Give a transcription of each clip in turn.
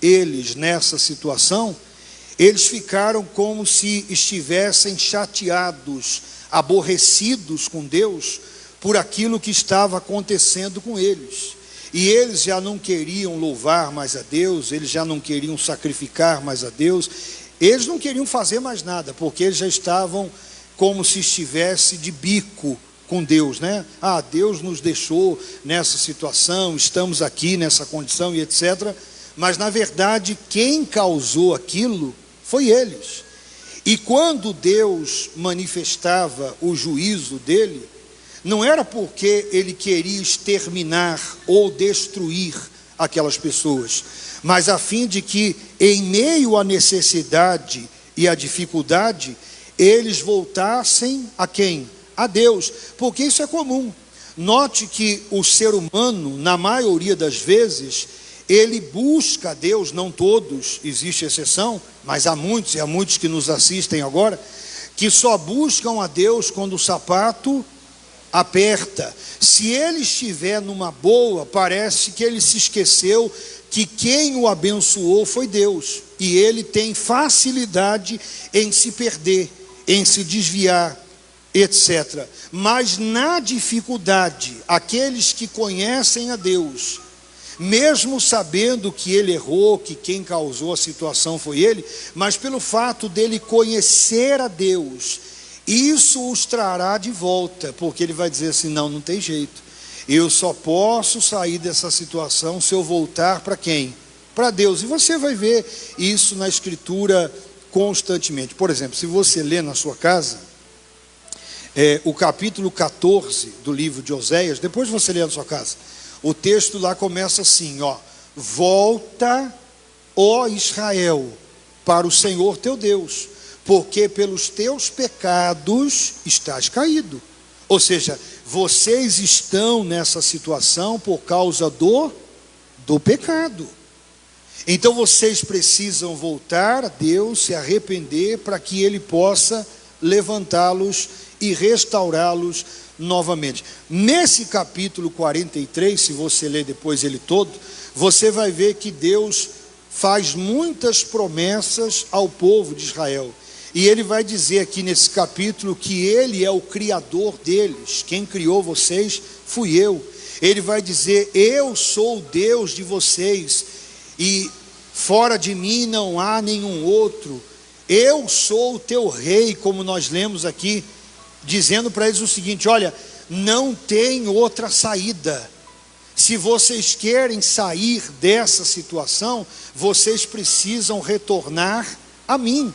eles nessa situação, eles ficaram como se estivessem chateados, aborrecidos com Deus por aquilo que estava acontecendo com eles. E eles já não queriam louvar mais a Deus, eles já não queriam sacrificar mais a Deus, eles não queriam fazer mais nada, porque eles já estavam como se estivesse de bico com Deus, né? Ah, Deus nos deixou nessa situação, estamos aqui nessa condição e etc. Mas na verdade quem causou aquilo foi eles. E quando Deus manifestava o juízo dele, não era porque ele queria exterminar ou destruir aquelas pessoas, mas a fim de que em meio à necessidade e à dificuldade, eles voltassem a quem? A Deus, porque isso é comum. Note que o ser humano, na maioria das vezes, ele busca a Deus, não todos, existe exceção, mas há muitos, e há muitos que nos assistem agora, que só buscam a Deus quando o sapato aperta. Se ele estiver numa boa, parece que ele se esqueceu que quem o abençoou foi Deus, e ele tem facilidade em se perder, em se desviar, etc. Mas na dificuldade, aqueles que conhecem a Deus, mesmo sabendo que ele errou, que quem causou a situação foi ele, mas pelo fato dele conhecer a Deus, isso os trará de volta, porque ele vai dizer assim, não tem jeito, eu só posso sair dessa situação se eu voltar para quem? Para Deus. E você vai ver isso na Escritura constantemente. Por exemplo, se você ler na sua casa, o capítulo 14 do livro de Oséias, depois você lê na sua casa, o texto lá começa assim, ó: volta, ó Israel, para o Senhor teu Deus, porque pelos teus pecados estás caído. Ou seja, vocês estão nessa situação por causa do pecado. Então vocês precisam voltar a Deus, se arrepender, para que Ele possa levantá-los e restaurá-los novamente. Nesse capítulo 43, se você ler depois ele todo, você vai ver que Deus faz muitas promessas ao povo de Israel. E ele vai dizer aqui nesse capítulo que ele é o criador deles. Quem criou vocês fui eu. Ele vai dizer, eu sou o Deus de vocês, e fora de mim não há nenhum outro. Eu sou o teu rei, como nós lemos aqui, dizendo para eles o seguinte, olha, não tem outra saída. Se vocês querem sair dessa situação, vocês precisam retornar a mim.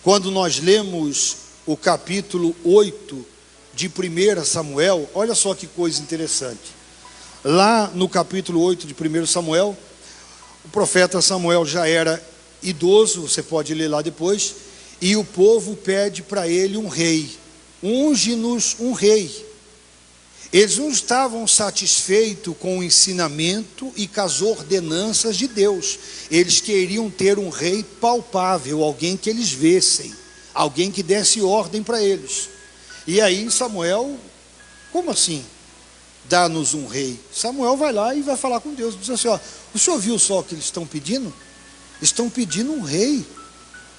Quando nós lemos o capítulo 8 de 1 Samuel, olha só que coisa interessante. Lá no capítulo 8 de 1 Samuel, o profeta Samuel já era idoso, você pode ler lá depois, e o povo pede para ele um rei. Unge-nos um rei. Eles não estavam satisfeitos com o ensinamento e com as ordenanças de Deus. Eles queriam ter um rei palpável, alguém que eles vissem, alguém que desse ordem para eles. E aí Samuel, como assim? Dá-nos um rei. Samuel vai lá e vai falar com Deus, diz assim, ó, o senhor viu só o que eles estão pedindo? Estão pedindo um rei,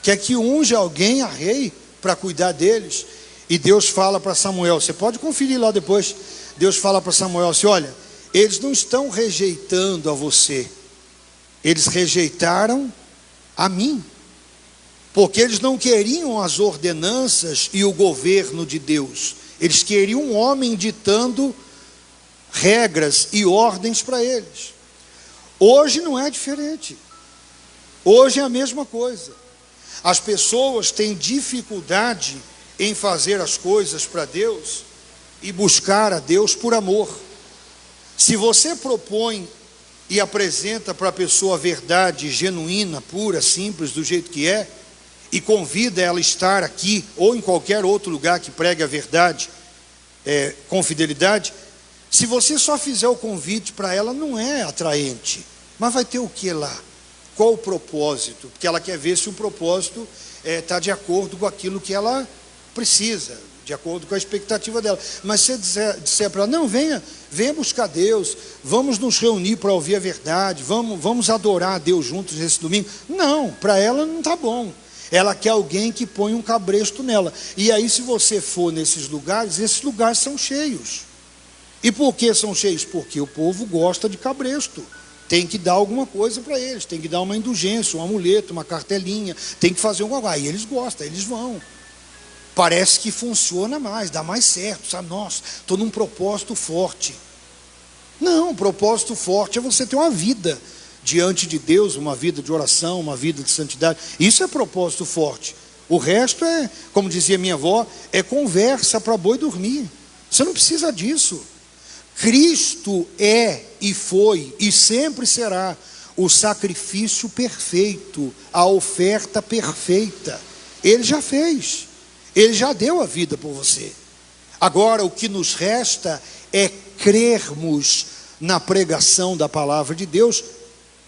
quer que unge alguém a rei para cuidar deles. E Deus fala para Samuel, você pode conferir lá depois, Deus fala para Samuel assim, olha, eles não estão rejeitando a você, eles rejeitaram a mim, porque eles não queriam as ordenanças e o governo de Deus, eles queriam um homem ditando regras e ordens para eles. Hoje não é diferente, hoje é a mesma coisa. As pessoas têm dificuldade em fazer as coisas para Deus e buscar a Deus por amor. Se você propõe e apresenta para a pessoa a verdade genuína, pura, simples, do jeito que é, e convida ela a estar aqui ou em qualquer outro lugar que pregue a verdade com fidelidade, se você só fizer o convite para ela, não é atraente. Mas vai ter o que lá? Qual o propósito? Porque ela quer ver se o propósito está de acordo com aquilo que ela precisa, de acordo com a expectativa dela. Mas se você disser para ela, não, venha buscar Deus, vamos nos reunir para ouvir a verdade, vamos adorar a Deus juntos esse domingo. Não, para ela não está bom. Ela quer alguém que põe um cabresto nela. E aí, se você for nesses lugares, esses lugares são cheios. E por que são cheios? Porque o povo gosta de cabresto. Tem que dar alguma coisa para eles, tem que dar uma indulgência, um amuleto, uma cartelinha, tem que fazer alguma coisa. Aí eles gostam, eles vão. Parece que funciona mais, dá mais certo, sabe? Nossa, estou num propósito forte. Não, o propósito forte é você ter uma vida diante de Deus, uma vida de oração, uma vida de santidade. Isso é propósito forte. O resto é, como dizia minha avó, é conversa para boi dormir. Você não precisa disso. Cristo é e foi e sempre será o sacrifício perfeito, a oferta perfeita. Ele já fez, ele já deu a vida por você. Agora o que nos resta é crermos na pregação da palavra de Deus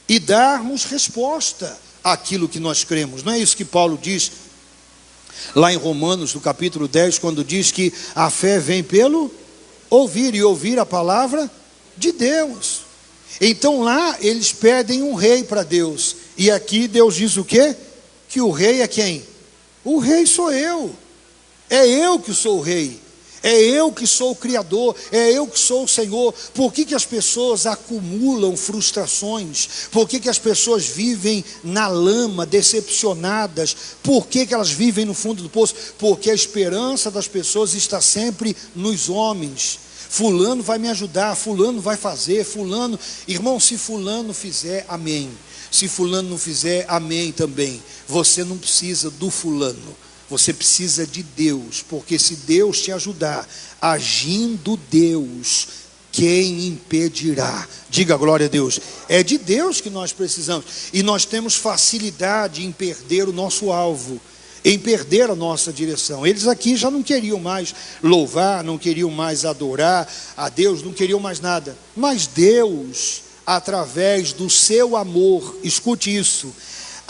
e darmos resposta àquilo que nós cremos. Não é isso que Paulo diz lá em Romanos, no capítulo 10, quando diz que a fé vem pelo ouvir, e ouvir a palavra de Deus. Então lá eles pedem um rei para Deus, e aqui Deus diz o quê? Que o rei é quem? O rei sou eu, é eu que sou o rei, é eu que sou o Criador, é eu que sou o Senhor. Por que as pessoas acumulam frustrações? Por que as pessoas vivem na lama, decepcionadas? Por que elas vivem no fundo do poço? Porque a esperança das pessoas está sempre nos homens. Fulano vai me ajudar, fulano vai fazer, fulano... Irmão, se fulano fizer, amém. Se fulano não fizer, amém também. Você não precisa do fulano. Você precisa de Deus, porque se Deus te ajudar, agindo Deus, quem impedirá? Diga glória a Deus. É de Deus que nós precisamos. E nós temos facilidade em perder o nosso alvo, em perder a nossa direção. Eles aqui já não queriam mais louvar, não queriam mais adorar a Deus, não queriam mais nada. Mas Deus, através do seu amor, escute isso,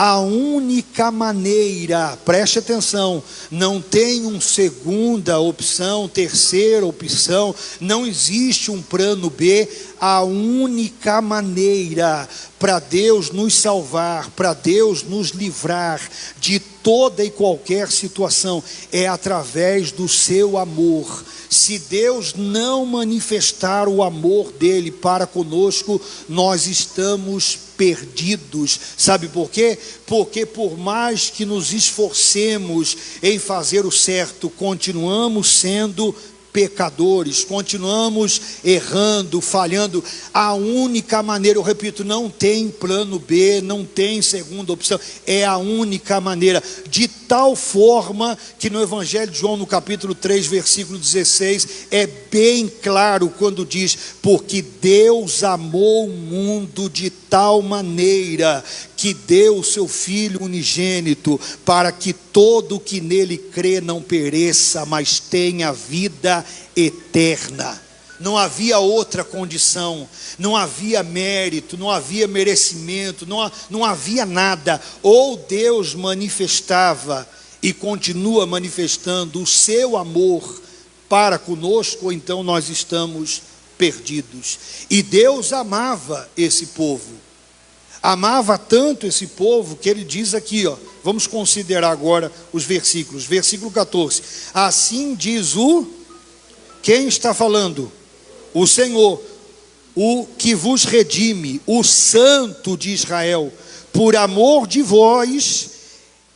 a única maneira, preste atenção, não tem uma segunda opção, terceira opção, não existe um plano B. A única maneira para Deus nos salvar, para Deus nos livrar de toda e qualquer situação, é através do seu amor. Se Deus não manifestar o amor dele para conosco, nós estamos perdidos. Sabe por quê? Porque por mais que nos esforcemos em fazer o certo, continuamos sendo pecadores, continuamos errando, falhando. A única maneira, eu repito, não tem plano B, não tem segunda opção, é a única maneira, de tal forma que no Evangelho de João, no capítulo 3, versículo 16, é bem claro quando diz: porque Deus amou o mundo de tal maneira que deu o seu Filho unigênito, para que todo o que nele crê não pereça, mas tenha vida eterna. Não havia outra condição, não havia mérito, não havia merecimento, não havia nada. Ou Deus manifestava e continua manifestando o seu amor para conosco, ou então nós estamos perdidos. E Deus amava esse povo. Amava tanto esse povo que ele diz aqui, vamos considerar agora os versículos. Versículo 14. Assim diz quem está falando? O Senhor, o que vos redime, o Santo de Israel. Por amor de vós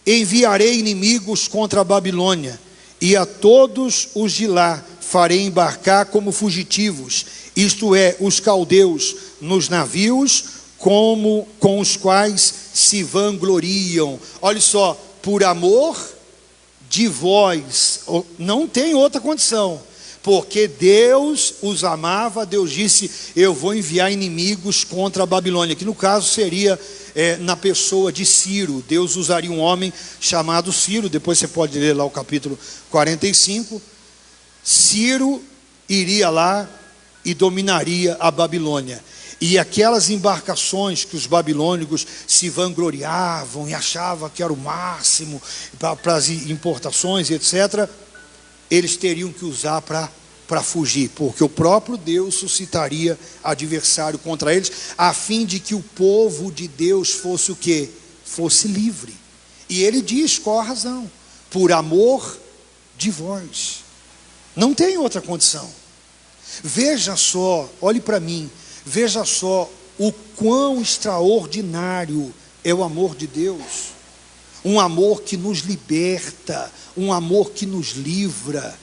enviarei inimigos contra a Babilônia, e a todos os de lá farei embarcar como fugitivos, isto é, os caldeus, nos navios como com os quais se vangloriam. Olha só, por amor de vós, não tem outra condição, porque Deus os amava. Deus disse: eu vou enviar inimigos contra a Babilônia, que no caso seria na pessoa de Ciro. Deus usaria um homem chamado Ciro. Depois você pode ler lá o capítulo 45. Ciro iria lá e dominaria a Babilônia. E aquelas embarcações que os babilônicos se vangloriavam e achavam que era o máximo para as importações, etc., eles teriam que usar para fugir, porque o próprio Deus suscitaria adversário contra eles, a fim de que o povo de Deus fosse o quê? Fosse livre. E ele diz, qual a razão? Por amor de vós. Não tem outra condição. Veja só, olhe para mim, veja só o quão extraordinário é o amor de Deus. Um amor que nos liberta, um amor que nos livra,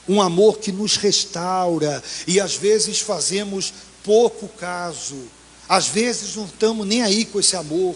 um amor que nos restaura. E às vezes fazemos pouco caso, às vezes não estamos nem aí com esse amor.